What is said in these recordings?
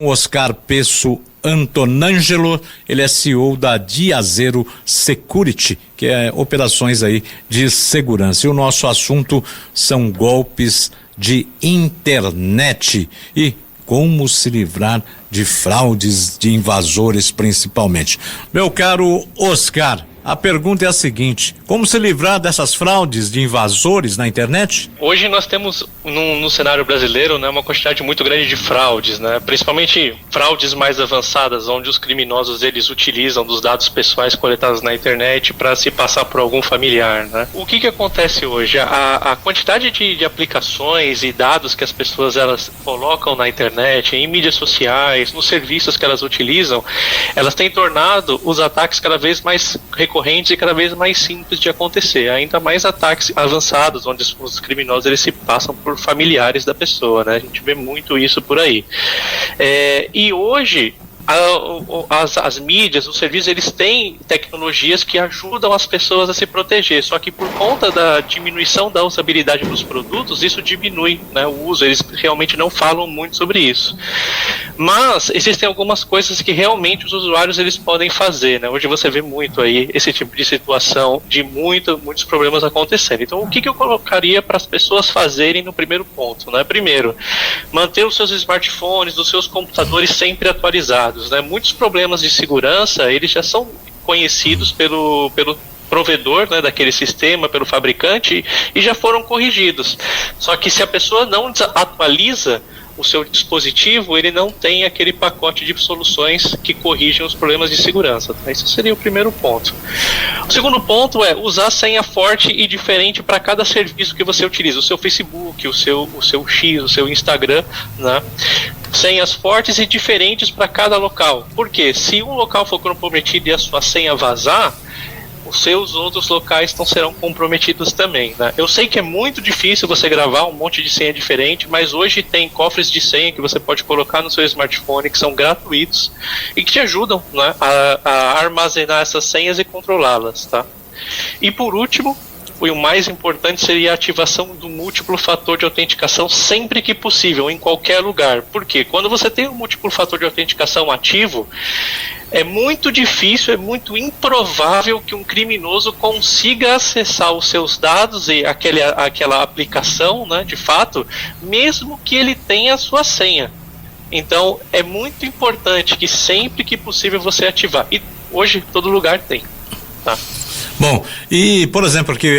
Oscar Pesso Antonangelo, ele é CEO da Diazero Security, que é operações aí de segurança. E o nosso assunto são golpes de internet e como se livrar de fraudes, de invasores principalmente. Meu caro Oscar, a pergunta é a seguinte: como se livrar dessas fraudes de invasores na internet? Hoje nós temos no cenário brasileiro, né, uma quantidade muito grande de fraudes, né, principalmente fraudes mais avançadas, onde os criminosos eles utilizam dos dados pessoais coletados na internet para se passar por algum familiar, né? O que acontece hoje? A quantidade de aplicações e dados que as pessoas elas colocam na internet, em mídias sociais, nos serviços que elas utilizam, elas têm tornado os ataques cada vez mais recorrentes e cada vez mais simples de acontecer, ainda mais ataques avançados, onde os criminosos eles se passam por familiares da pessoa, né? A gente vê muito isso por aí. E hoje as mídias, os serviços, eles têm tecnologias que ajudam as pessoas a se proteger, só que por conta da diminuição da usabilidade dos produtos, isso diminui, né, o uso, eles realmente não falam muito sobre isso. Mas existem algumas coisas que realmente os usuários eles podem fazer, né? Hoje você vê muito aí esse tipo de situação de muitos problemas acontecendo. Então o que eu colocaria para as pessoas fazerem no primeiro ponto, né? Primeiro, manter os seus smartphones, os seus computadores sempre atualizados. Né? Muitos problemas de segurança eles já são conhecidos pelo provedor, né, daquele sistema, pelo fabricante, e já foram corrigidos. Só que se a pessoa não atualiza o seu dispositivo, ele não tem aquele pacote de soluções que corrigem os problemas de segurança. Tá? Esse seria o primeiro ponto. O segundo ponto é usar senha forte e diferente para cada serviço que você utiliza. O seu Facebook, o seu X, o seu Instagram, né? Senhas fortes e diferentes para cada local. Porque se um local for comprometido e a sua senha vazar, os seus outros locais serão comprometidos também, né? Eu sei que é muito difícil você gravar um monte de senha diferente, mas hoje tem cofres de senha que você pode colocar no seu smartphone que são gratuitos e que te ajudam, né, a armazenar essas senhas e controlá-las, tá? E por último, o mais importante seria a ativação do múltiplo fator de autenticação sempre que possível, em qualquer lugar. Por quê? Quando você tem um múltiplo fator de autenticação ativo, é muito difícil, é muito improvável que um criminoso consiga acessar os seus dados e aquela aplicação, né, de fato, mesmo que ele tenha a sua senha. Então, é muito importante que sempre que possível você ativar. E hoje, todo lugar tem, tá? Bom, e por exemplo, que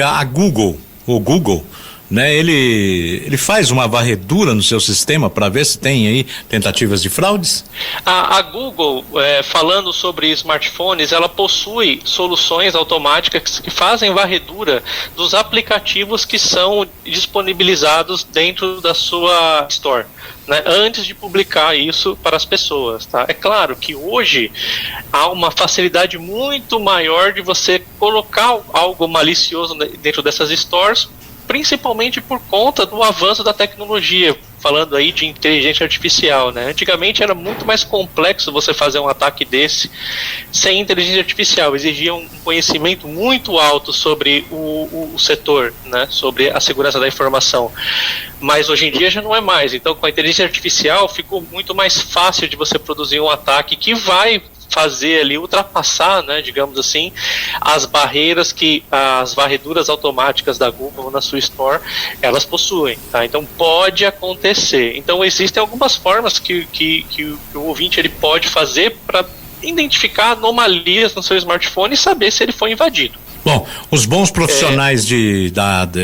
o Google, né, ele faz uma varredura no seu sistema para ver se tem aí tentativas de fraudes? A Google, falando sobre smartphones, ela possui soluções automáticas que fazem varredura dos aplicativos que são disponibilizados dentro da sua Store, né, antes de publicar isso para as pessoas, tá? É claro que hoje há uma facilidade muito maior de você colocar algo malicioso dentro dessas stores, principalmente por conta do avanço da tecnologia, falando aí de inteligência artificial, né? Antigamente era muito mais complexo você fazer um ataque desse sem inteligência artificial, exigia um conhecimento muito alto sobre o setor, né? Sobre a segurança da informação, mas hoje em dia já não é mais. Então com a inteligência artificial ficou muito mais fácil de você produzir um ataque que vai fazer ali, ultrapassar, né, digamos assim, as barreiras que as varreduras automáticas da Google na sua Store, elas possuem, tá? Então pode acontecer. Então existem algumas formas que o ouvinte ele pode fazer para identificar anomalias no seu smartphone e saber se ele foi invadido. Bom, os bons profissionais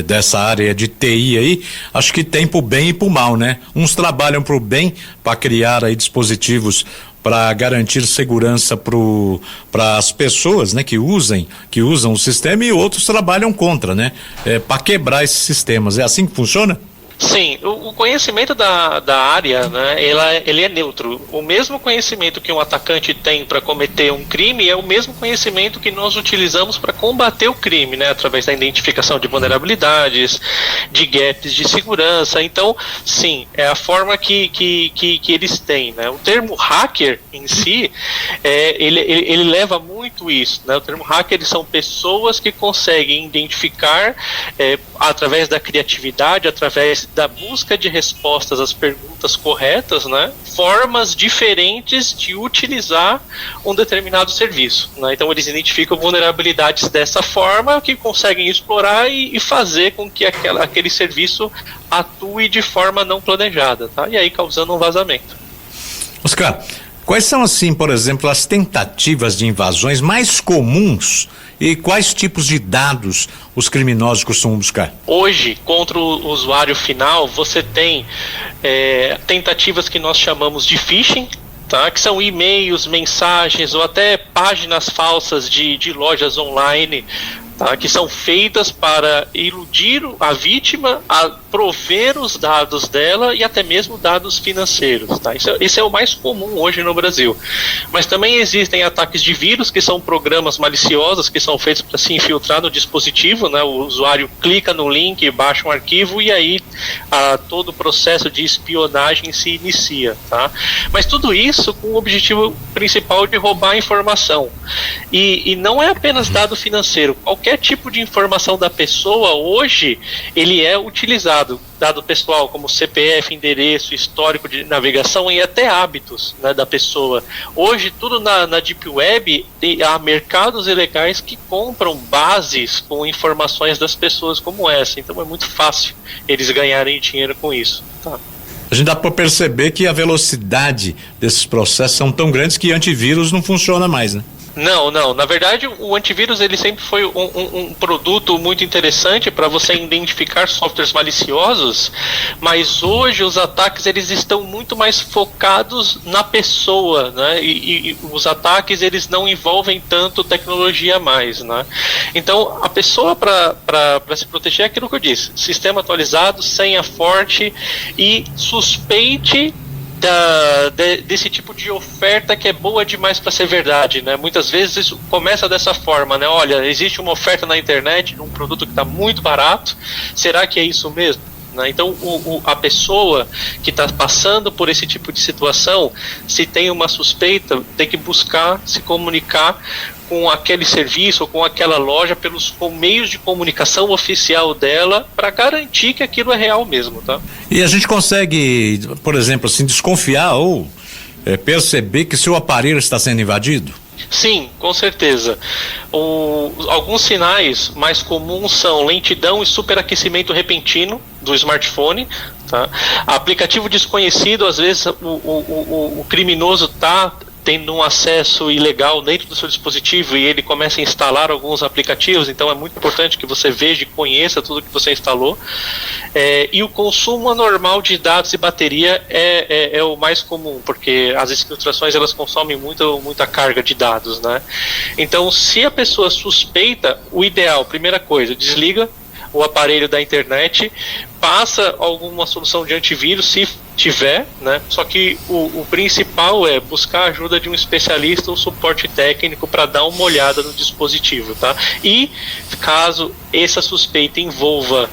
dessa área de TI aí, acho que tem pro bem e pro mal, né? Uns trabalham pro bem para criar aí dispositivos para garantir segurança para as pessoas, né, que usam o sistema, e outros trabalham contra, né? Para quebrar esses sistemas. É assim que funciona? Sim, o conhecimento da área, né, ele é neutro. O mesmo conhecimento que um atacante tem para cometer um crime é o mesmo conhecimento que nós utilizamos para combater o crime, né, através da identificação de vulnerabilidades, de gaps de segurança. Então, sim, é a forma que eles têm, né? O termo hacker em si, ele leva muito muito isso, né? O termo hacker, eles são pessoas que conseguem identificar, através da criatividade, através da busca de respostas às perguntas corretas, né? Formas diferentes de utilizar um determinado serviço, né? Então eles identificam vulnerabilidades dessa forma que conseguem explorar e fazer com que aquele serviço atue de forma não planejada, tá? E aí causando um vazamento. Oscar, quais são, assim, por exemplo, as tentativas de invasões mais comuns e quais tipos de dados os criminosos costumam buscar? Hoje, contra o usuário final, você tem tentativas que nós chamamos de phishing, tá? Que são e-mails, mensagens ou até páginas falsas de lojas online, tá? Que são feitas para iludir a vítima a prover os dados dela e até mesmo dados financeiros, tá? Isso é o mais comum hoje no Brasil. Mas também existem ataques de vírus, que são programas maliciosos que são feitos para se infiltrar no dispositivo, né? O usuário clica no link, baixa um arquivo e aí todo o processo de espionagem se inicia, tá? Mas tudo isso com o objetivo principal de roubar a informação. E não é apenas dado financeiro. Qualquer tipo de informação da pessoa hoje, ele é utilizado. Dado pessoal como CPF, endereço, histórico de navegação e até hábitos, né, da pessoa. Hoje tudo na Deep Web, há mercados ilegais que compram bases com informações das pessoas como essa. Então é muito fácil eles ganharem dinheiro com isso, tá? A gente dá para perceber que a velocidade desses processos são tão grandes que antivírus não funciona mais, né? Não. Na verdade, o antivírus ele sempre foi um produto muito interessante para você identificar softwares maliciosos, mas hoje os ataques eles estão muito mais focados na pessoa, né? E os ataques eles não envolvem tanto tecnologia mais, né? Então, a pessoa para se proteger é aquilo que eu disse: sistema atualizado, senha forte e suspeite desse tipo de oferta que é boa demais para ser verdade, né? Muitas vezes isso começa dessa forma, né? Olha, existe uma oferta na internet de um produto que está muito barato, será que é isso mesmo? Então a pessoa que está passando por esse tipo de situação, se tem uma suspeita, tem que buscar se comunicar com aquele serviço ou com aquela loja pelos meios de comunicação oficial dela para garantir que aquilo é real mesmo, tá? E a gente consegue, por exemplo, assim, desconfiar ou perceber que seu aparelho está sendo invadido? Sim, com certeza. Alguns sinais mais comuns são lentidão e superaquecimento repentino do smartphone, tá? Aplicativo desconhecido, às vezes o criminoso está tendo um acesso ilegal dentro do seu dispositivo e ele começa a instalar alguns aplicativos, então é muito importante que você veja e conheça tudo que você instalou. E o consumo anormal de dados e bateria é o mais comum, porque as infiltrações elas consomem muita carga de dados, né? Então, se a pessoa suspeita, o ideal, primeira coisa, desliga o aparelho da internet, passa alguma solução de antivírus, se tiver, né? Só que o principal é buscar a ajuda de um especialista ou suporte técnico para dar uma olhada no dispositivo, tá? E caso essa suspeita envolva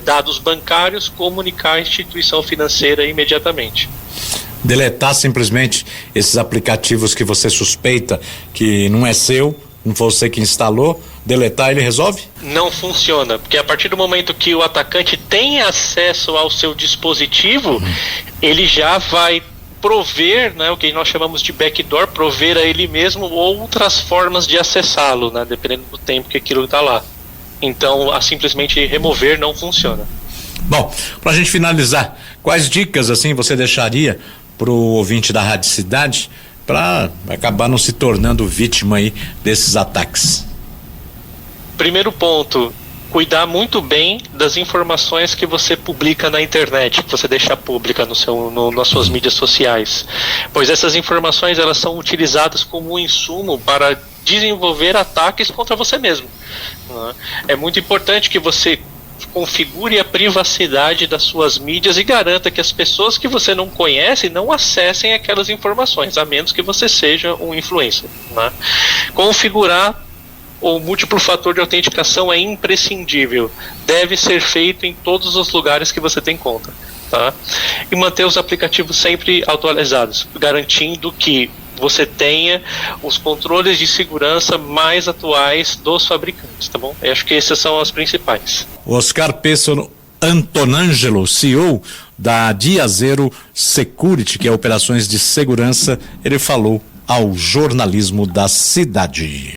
dados bancários, comunicar a instituição financeira imediatamente. Deletar simplesmente esses aplicativos que você suspeita que não é seu, não foi você que instalou, deletar ele resolve? Não funciona, porque a partir do momento que o atacante tem acesso ao seu dispositivo, ele já vai prover, né, o que nós chamamos de backdoor, prover a ele mesmo outras formas de acessá-lo, né, dependendo do tempo que aquilo está lá. Então, simplesmente remover não funciona. Bom, para a gente finalizar, quais dicas assim você deixaria para o ouvinte da Rádio Cidade para acabar não se tornando vítima aí desses ataques? Primeiro ponto, cuidar muito bem das informações que você publica na internet, que você deixa pública nas suas mídias sociais, pois essas informações elas são utilizadas como um insumo para desenvolver ataques contra você mesmo, né? É muito importante que você configure a privacidade das suas mídias e garanta que as pessoas que você não conhece não acessem aquelas informações, a menos que você seja um influencer, né? Configurar o múltiplo fator de autenticação é imprescindível, deve ser feito em todos os lugares que você tem conta, tá? E manter os aplicativos sempre atualizados, garantindo que você tenha os controles de segurança mais atuais dos fabricantes, tá bom? Eu acho que essas são as principais. Oscar Pesso Antonangelo, CEO da Diazero Security, que é operações de segurança, ele falou ao jornalismo da cidade.